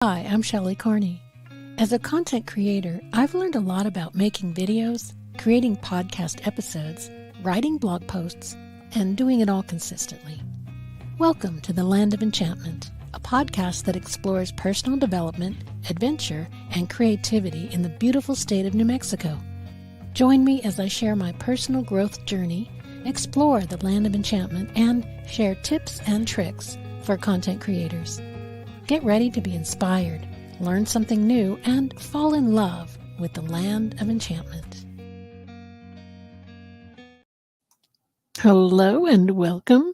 Hi, I'm Shelley Carney. As a content creator, I've learned a lot about making videos, creating podcast episodes, writing blog posts, and doing it all consistently. Welcome to the Land of Enchantment, a podcast that explores personal development, adventure, and creativity in the beautiful state of New Mexico. Join me as I share my personal growth journey, explore the Land of Enchantment, and share tips and tricks for content creators. Get ready to be inspired, learn something new, and fall in love with the Land of Enchantment. Hello and welcome.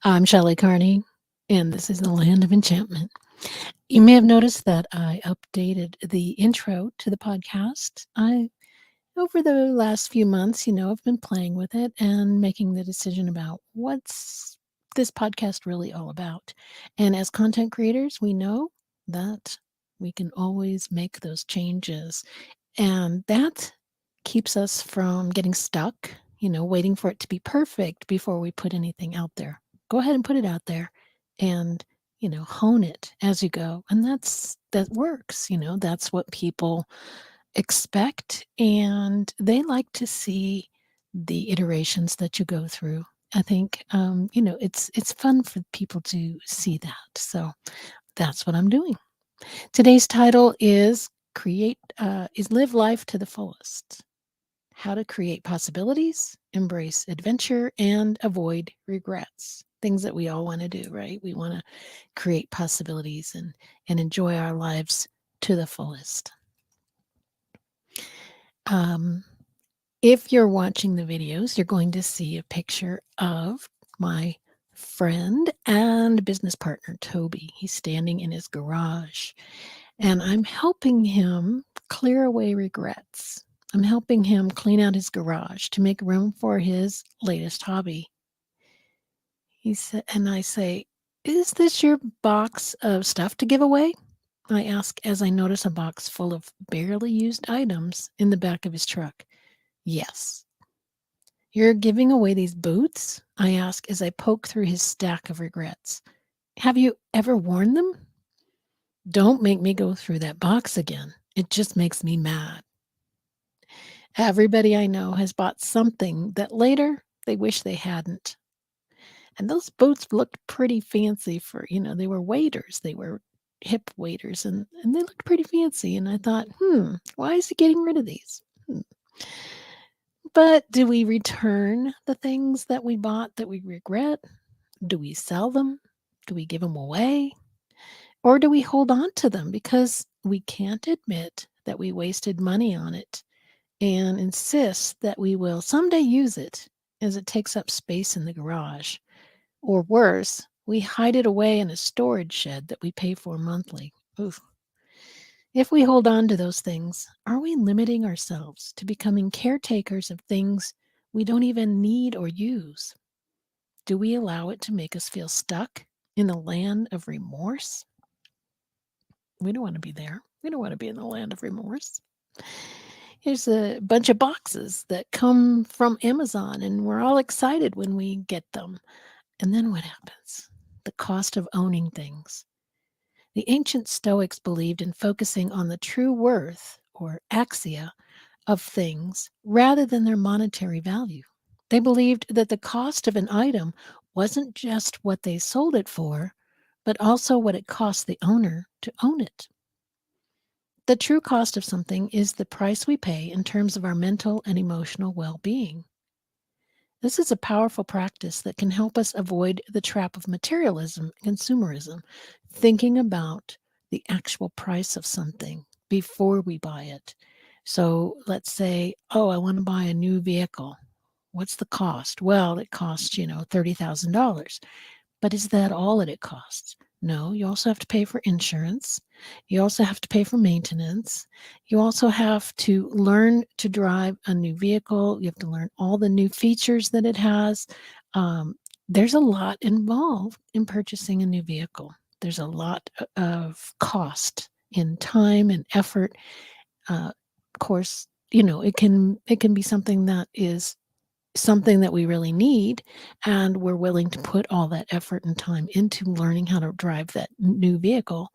I'm Shelley Carney, and this is the Land of Enchantment. You may have noticed that I updated the intro to the podcast. Over the last few months, I've been playing with it and making the decision about what's this podcast really all about. And as content creators, we know that we can always make those changes. And that keeps us from getting stuck, waiting for it to be perfect before we put anything out there. Go ahead and put it out there and, hone it as you go. And that works, that's what people expect, and they like to see the iterations that you go through. I think it's fun for people to see that. So that's what I'm doing. Today's title is live life to the fullest. How to create possibilities, embrace adventure, and avoid regrets. Things that we all want to do, right? We want to create possibilities and enjoy our lives to the fullest. Um, If you're watching the videos, you're going to see a picture of my friend and business partner, Toby. He's standing in his garage, and I'm helping him clear away regrets. I'm helping him clean out his garage to make room for his latest hobby. He said, and I say, "Is this your box of stuff to give away?" I ask as I notice a box full of barely used items in the back of his truck. Yes. "You're giving away these boots?" I ask as I poke through his stack of regrets. "Have you ever worn them?" "Don't make me go through that box again. It just makes me mad." Everybody I know has bought something that later they wish they hadn't. And those boots looked pretty fancy for, they were waders. They were hip waders, and they looked pretty fancy. And I thought, why is he getting rid of these? But do we return the things that we bought that we regret? Do we sell them? Do we give them away? Or do we hold on to them because we can't admit that we wasted money on it and insist that we will someday use it as it takes up space in the garage? Or worse, we hide it away in a storage shed that we pay for monthly. Oof. If we hold on to those things, are we limiting ourselves to becoming caretakers of things we don't even need or use? Do we allow it to make us feel stuck in the land of remorse? We don't want to be there. We don't want to be in the land of remorse. Here's a bunch of boxes that come from Amazon, and we're all excited when we get them. And then what happens? The cost of owning things. The ancient Stoics believed in focusing on the true worth, or axia, of things rather than their monetary value. They believed that the cost of an item wasn't just what they sold it for, but also what it cost the owner to own it. The true cost of something is the price we pay in terms of our mental and emotional well being. This is a powerful practice that can help us avoid the trap of materialism and consumerism, thinking about the actual price of something before we buy it. So let's say, oh, I want to buy a new vehicle. What's the cost? Well, it costs, $30,000. But is that all that it costs? No, you also have to pay for insurance. You also have to pay for maintenance. You also have to learn to drive a new vehicle. You have to learn all the new features that it has. There's a lot involved in purchasing a new vehicle. There's a lot of cost in time and effort. Of course, it can be something that is something that we really need, and we're willing to put all that effort and time into learning how to drive that new vehicle.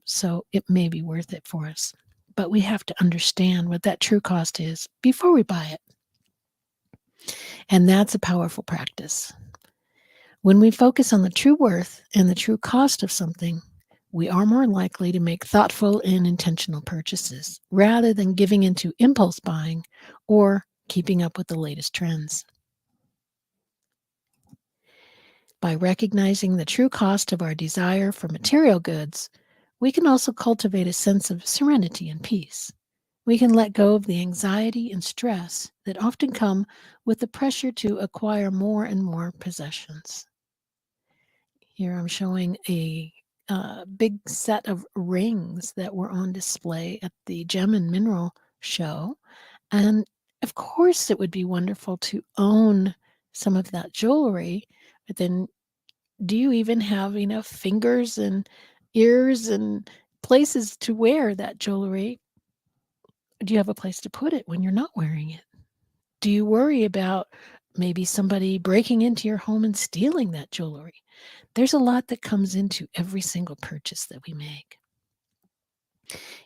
So it may be worth it for us. But we have to understand what that true cost is before we buy it. And that's a powerful practice. When we focus on the true worth and the true cost of something, we are more likely to make thoughtful and intentional purchases rather than giving into impulse buying or keeping up with the latest trends. By recognizing the true cost of our desire for material goods, we can also cultivate a sense of serenity and peace. We can let go of the anxiety and stress that often come with the pressure to acquire more and more possessions. Here I'm showing a big set of rings that were on display at the Gem and Mineral Show. And of course, it would be wonderful to own some of that jewelry, but then do you even have enough fingers and ears and places to wear that jewelry? Do you have a place to put it when you're not wearing it? Do you worry about maybe somebody breaking into your home and stealing that jewelry? There's a lot that comes into every single purchase that we make.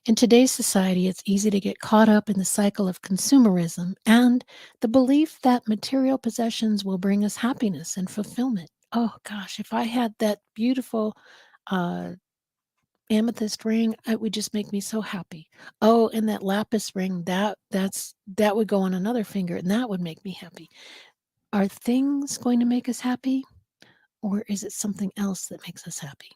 In today's society, it's easy to get caught up in the cycle of consumerism and the belief that material possessions will bring us happiness and fulfillment. Oh gosh, if I had that beautiful uh, amethyst ring, it would just make me so happy. Oh, and that lapis ring, that would go on another finger, and that would make me happy. Are things going to make us happy, or is it something else that makes us happy?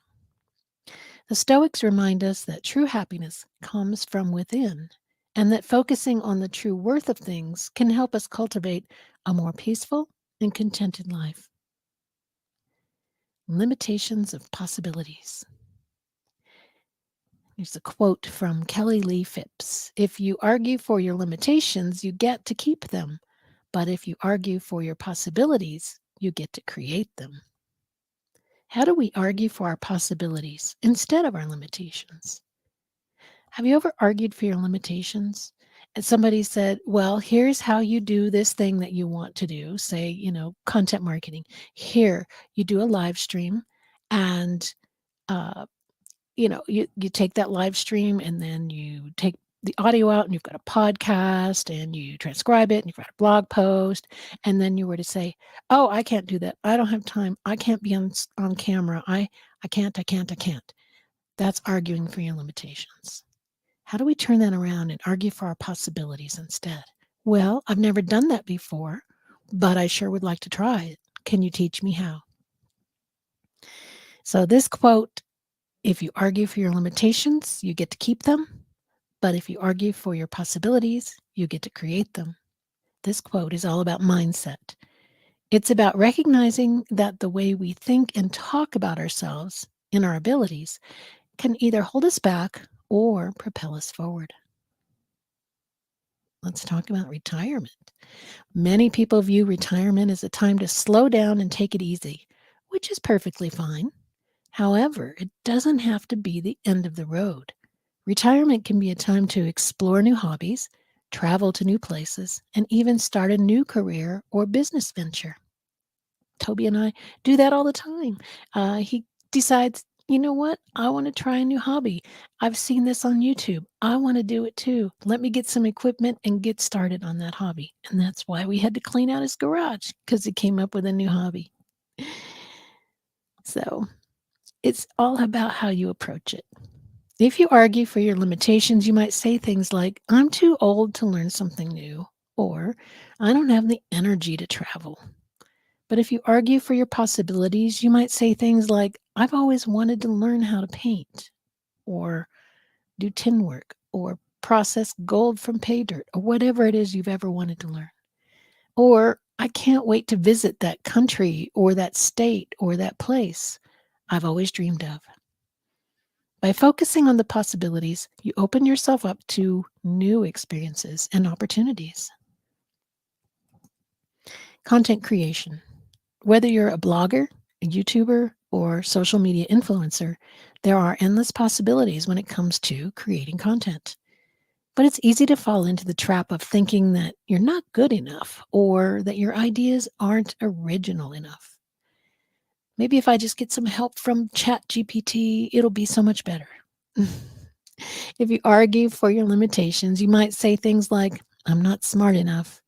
The Stoics remind us that true happiness comes from within, and that focusing on the true worth of things can help us cultivate a more peaceful and contented life. Limitations of possibilities. Here's a quote from Kelly Lee Phipps. If you argue for your limitations, you get to keep them. But if you argue for your possibilities, you get to create them. How do we argue for our possibilities instead of our limitations? Have you ever argued for your limitations? And somebody said, well, here's how you do this thing that you want to do, say, content marketing. Here, you do a live stream and uh, you take that live stream and then you take the audio out and you've got a podcast and you transcribe it and you've got a blog post. And then you were to say, oh, I can't do that. I don't have time. I can't be on camera. I can't. That's arguing for your limitations. How do we turn that around and argue for our possibilities instead? Well, I've never done that before, but I sure would like to try it. Can you teach me how? So this quote, if you argue for your limitations, you get to keep them. But if you argue for your possibilities, you get to create them. This quote is all about mindset. It's about recognizing that the way we think and talk about ourselves and our abilities can either hold us back or propel us forward. Let's talk about retirement. Many people view retirement as a time to slow down and take it easy, which is perfectly fine. However, it doesn't have to be the end of the road. Retirement can be a time to explore new hobbies, travel to new places, and even start a new career or business venture. Toby and I do that all the time. He decides, you know what? I want to try a new hobby. I've seen this on YouTube. I want to do it too. Let me get some equipment and get started on that hobby. And that's why we had to clean out his garage because he came up with a new hobby. So it's all about how you approach it. If you argue for your limitations, you might say things like, I'm too old to learn something new, or I don't have the energy to travel. But if you argue for your possibilities, you might say things like, I've always wanted to learn how to paint, or do tin work, or process gold from pay dirt, or whatever it is you've ever wanted to learn. Or I can't wait to visit that country, or that state, or that place I've always dreamed of. By focusing on the possibilities, you open yourself up to new experiences and opportunities. Content creation. Whether you're a blogger, a YouTuber, or social media influencer, there are endless possibilities when it comes to creating content. But it's easy to fall into the trap of thinking that you're not good enough or that your ideas aren't original enough. Maybe if I just get some help from ChatGPT, it'll be so much better. If you argue for your limitations, you might say things like, I'm not smart enough,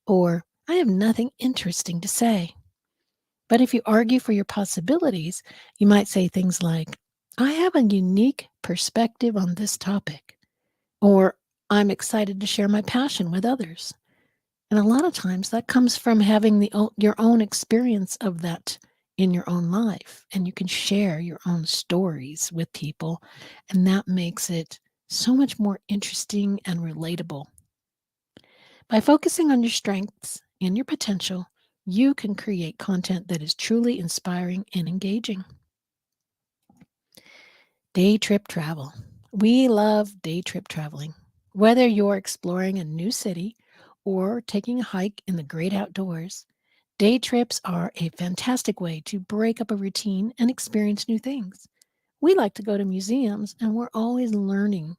or I have nothing interesting to say. But if you argue for your possibilities, you might say things like, I have a unique perspective on this topic, or I'm excited to share my passion with others. And a lot of times that comes from having your own experience of that in your own life. And you can share your own stories with people. And that makes it so much more interesting and relatable. By focusing on your strengths and your potential, you can create content that is truly inspiring and engaging. Day trip travel. We love day trip traveling. Whether you're exploring a new city or taking a hike in the great outdoors, day trips are a fantastic way to break up a routine and experience new things. We like to go to museums and we're always learning.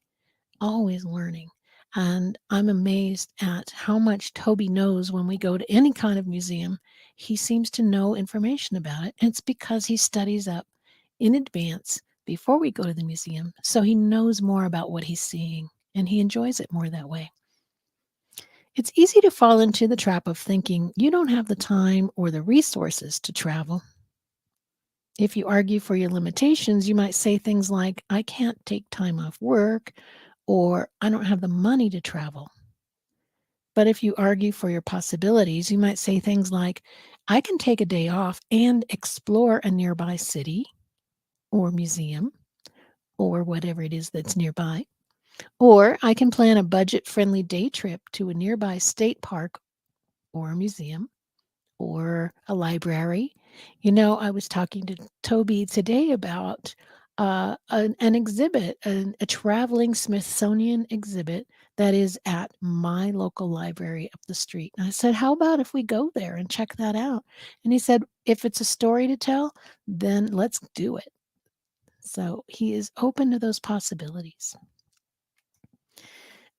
And I'm amazed at how much Toby knows when we go to any kind of museum. He seems to know information about it. And it's because he studies up in advance before we go to the museum. So he knows more about what he's seeing and he enjoys it more that way. It's easy to fall into the trap of thinking you don't have the time or the resources to travel. If you argue for your limitations, you might say things like, I can't take time off work, or I don't have the money to travel. But if you argue for your possibilities, you might say things like, I can take a day off and explore a nearby city or museum or whatever it is that's nearby. Or I can plan a budget friendly day trip to a nearby state park or a museum or a library. I was talking to Toby today about an exhibit, a traveling Smithsonian exhibit that is at my local library up the street. And I said, how about if we go there and check that out? And he said, if it's a story to tell, then let's do it. So he is open to those possibilities.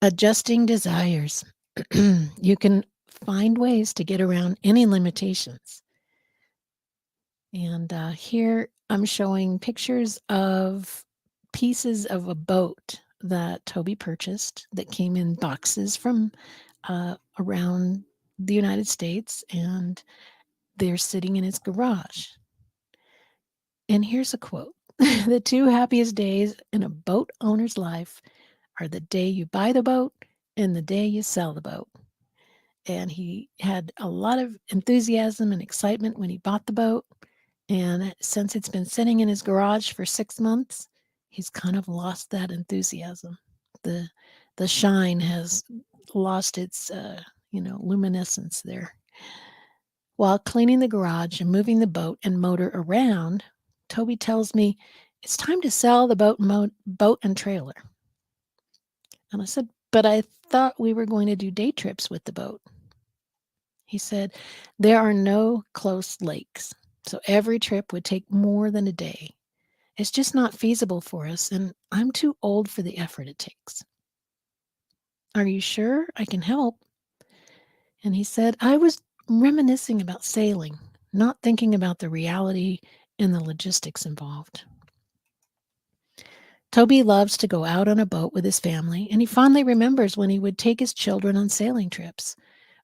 Adjusting desires. You can find ways to get around any limitations. And here I'm showing pictures of pieces of a boat that Toby purchased that came in boxes from around the United States, and they're sitting in his garage. And here's a quote. The two happiest days in a boat owner's life are the day you buy the boat and the day you sell the boat. And he had a lot of enthusiasm and excitement when he bought the boat. And since it's been sitting in his garage for 6 months, he's kind of lost that enthusiasm. The the shine has lost its luminescence there. While cleaning the garage and moving the boat and motor around, Toby tells me it's time to sell the boat and trailer. And I said, "But I thought we were going to do day trips with the boat." He said, "There are no close lakes, so every trip would take more than a day. It's just not feasible for us, and I'm too old for the effort it takes. Are you sure I can help?" And he said, "I was reminiscing about sailing, not thinking about the reality and the logistics involved." Toby loves to go out on a boat with his family, and he fondly remembers when he would take his children on sailing trips.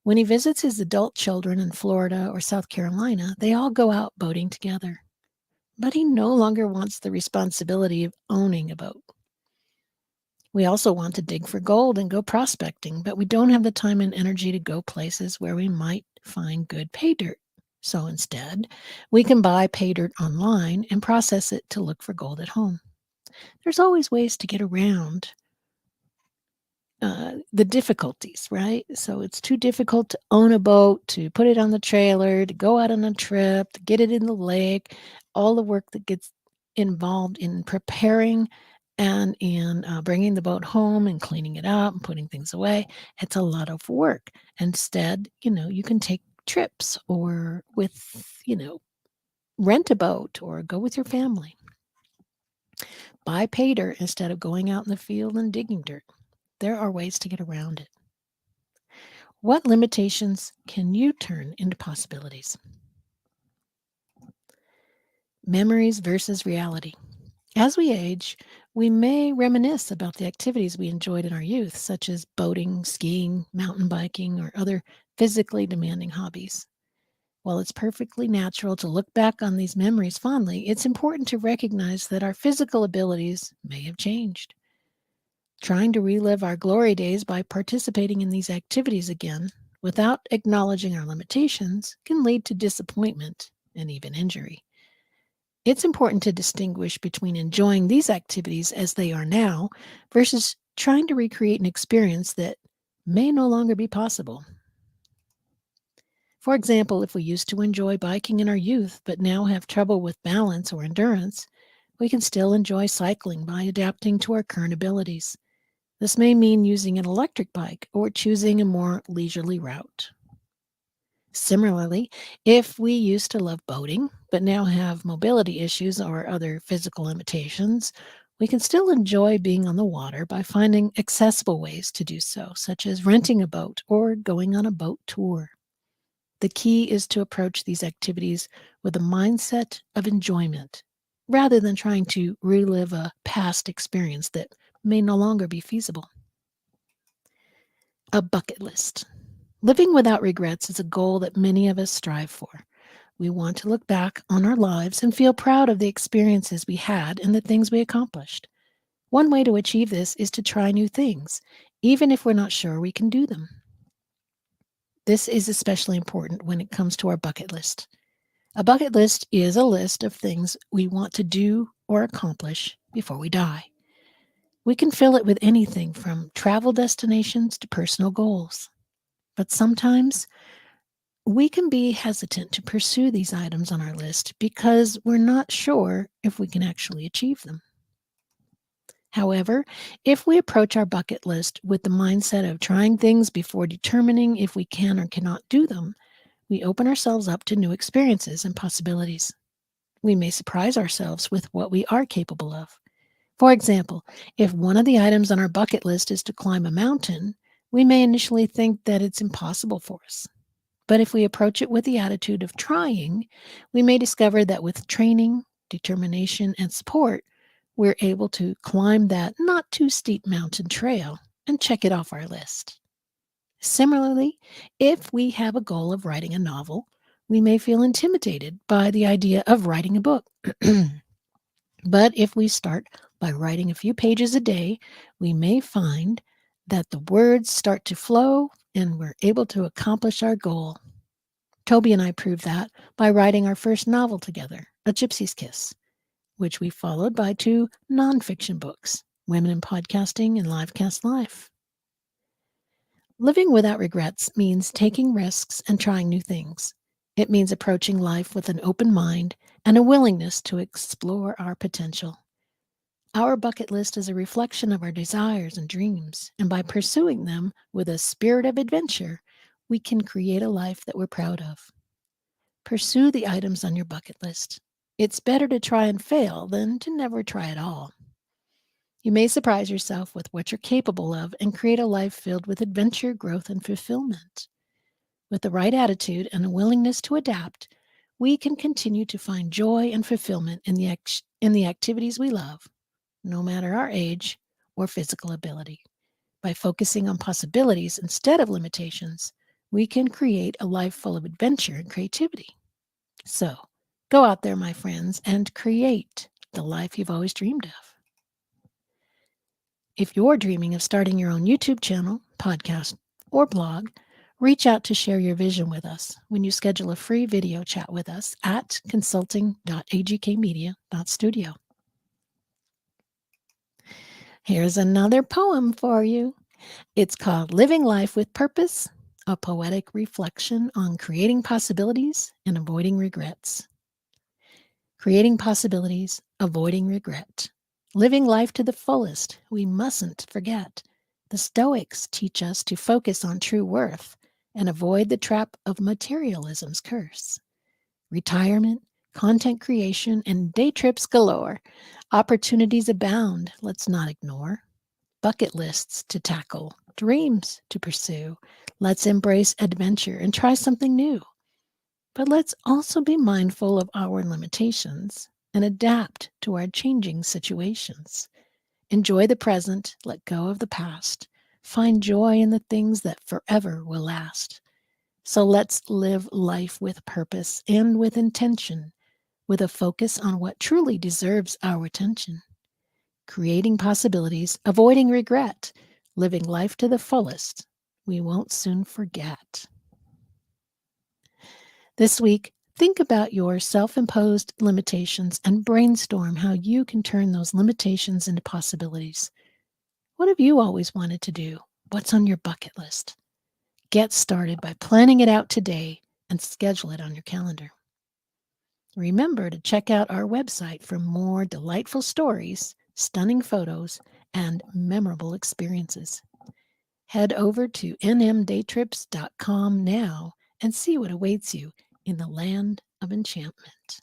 When he visits his adult children in Florida or South Carolina, they all go out boating together. But he no longer wants the responsibility of owning a boat. We also want to dig for gold and go prospecting, but we don't have the time and energy to go places where we might find good pay dirt. So instead, we can buy pay dirt online and process it to look for gold at home. There's always ways to get around the difficulties, right? So it's too difficult to own a boat, to put it on the trailer, to go out on a trip, to get it in the lake, all the work that gets involved in preparing and in bringing the boat home and cleaning it up and putting things away. It's a lot of work. Instead, you can take trips or rent a boat or go with your family. Buy pay dirt instead of going out in the field and digging dirt. There are ways to get around it. What limitations can you turn into possibilities? Memories versus reality. As we age, We may reminisce about the activities we enjoyed in our youth, such as boating, skiing, mountain biking, or other physically demanding hobbies. While it's perfectly natural to look back on these memories fondly, it's important to recognize that our physical abilities may have changed. Trying to relive our glory days by participating in these activities again without acknowledging our limitations can lead to disappointment and even injury. It's important to distinguish between enjoying these activities as they are now versus trying to recreate an experience that may no longer be possible. For example, if we used to enjoy biking in our youth but now have trouble with balance or endurance, we can still enjoy cycling by adapting to our current abilities. This may mean using an electric bike or choosing a more leisurely route. Similarly, if we used to love boating, but now have mobility issues or other physical limitations, we can still enjoy being on the water by finding accessible ways to do so, such as renting a boat or going on a boat tour. The key is to approach these activities with a mindset of enjoyment rather than trying to relive a past experience that may no longer be feasible. A bucket list. Living without regrets is a goal that many of us strive for. We want to look back on our lives and feel proud of the experiences we had and the things we accomplished. One way to achieve this is to try new things, even if we're not sure we can do them. This is especially important when it comes to our bucket list. A bucket list is a list of things we want to do or accomplish before we die. We can fill it with anything from travel destinations to personal goals. But sometimes we can be hesitant to pursue these items on our list because we're not sure if we can actually achieve them. However, if we approach our bucket list with the mindset of trying things before determining if we can or cannot do them, we open ourselves up to new experiences and possibilities. We may surprise ourselves with what we are capable of. For example, if one of the items on our bucket list is to climb a mountain, we may initially think that it's impossible for us. But if we approach it with the attitude of trying, we may discover that with training, determination, and support, we're able to climb that not too steep mountain trail and check it off our list. Similarly, if we have a goal of writing a novel, we may feel intimidated by the idea of writing a book. But if we start by writing a few pages a day, we may find that the words start to flow and we're able to accomplish our goal. Toby and I proved that by writing our first novel together, A Gypsy's Kiss, which we followed by two nonfiction books, Women in Podcasting and Livecast Life. Living without regrets means taking risks and trying new things. It means approaching life with an open mind and a willingness to explore our potential. Our bucket list is a reflection of our desires and dreams, and by pursuing them with a spirit of adventure, we can create a life that we're proud of. Pursue the items on your bucket list. It's better to try and fail than to never try at all. You may surprise yourself with what you're capable of and create a life filled with adventure, growth, and fulfillment. With the right attitude and a willingness to adapt, we can continue to find joy and fulfillment in the activities we love, no matter our age or physical ability. By focusing on possibilities instead of limitations, we can create a life full of adventure and creativity. So, go out there, my friends, and create the life you've always dreamed of. If you're dreaming of starting your own YouTube channel, podcast, or blog, reach out to share your vision with us when you schedule a free video chat with us at consulting.agkmedia.studio. Here's another poem for you. It's called Living Life with Purpose, a poetic reflection on creating possibilities and avoiding regrets. Creating possibilities, avoiding regret. Living life to the fullest, we mustn't forget. The Stoics teach us to focus on true worth and avoid the trap of materialism's curse. Retirement, content creation, and day trips galore. Opportunities abound, let's not ignore. Bucket lists to tackle, dreams to pursue. Let's embrace adventure and try something new. But let's also be mindful of our limitations and adapt to our changing situations. Enjoy the present, let go of the past. Find joy in the things that forever will last. So let's live life with purpose and with intention, with a focus on what truly deserves our attention. Creating possibilities, avoiding regret, living life to the fullest, we won't soon forget. This week, think about your self-imposed limitations and brainstorm how you can turn those limitations into possibilities. What have you always wanted to do? What's on your bucket list? Get started by planning it out today and schedule it on your calendar. Remember to check out our website for more delightful stories, stunning photos, and memorable experiences. Head over to nmdaytrips.com now and see what awaits you in the Land of Enchantment.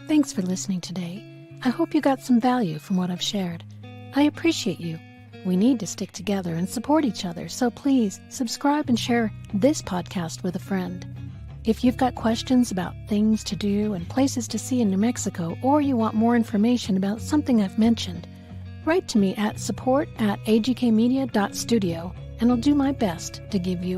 Thanks for listening today. I hope you got some value from what I've shared. I appreciate you. We need to stick together and support each other, so please subscribe and share this podcast with a friend. If you've got questions about things to do and places to see in New Mexico, or you want more information about something I've mentioned, write to me at support@agkmedia.studio, and I'll do my best to give you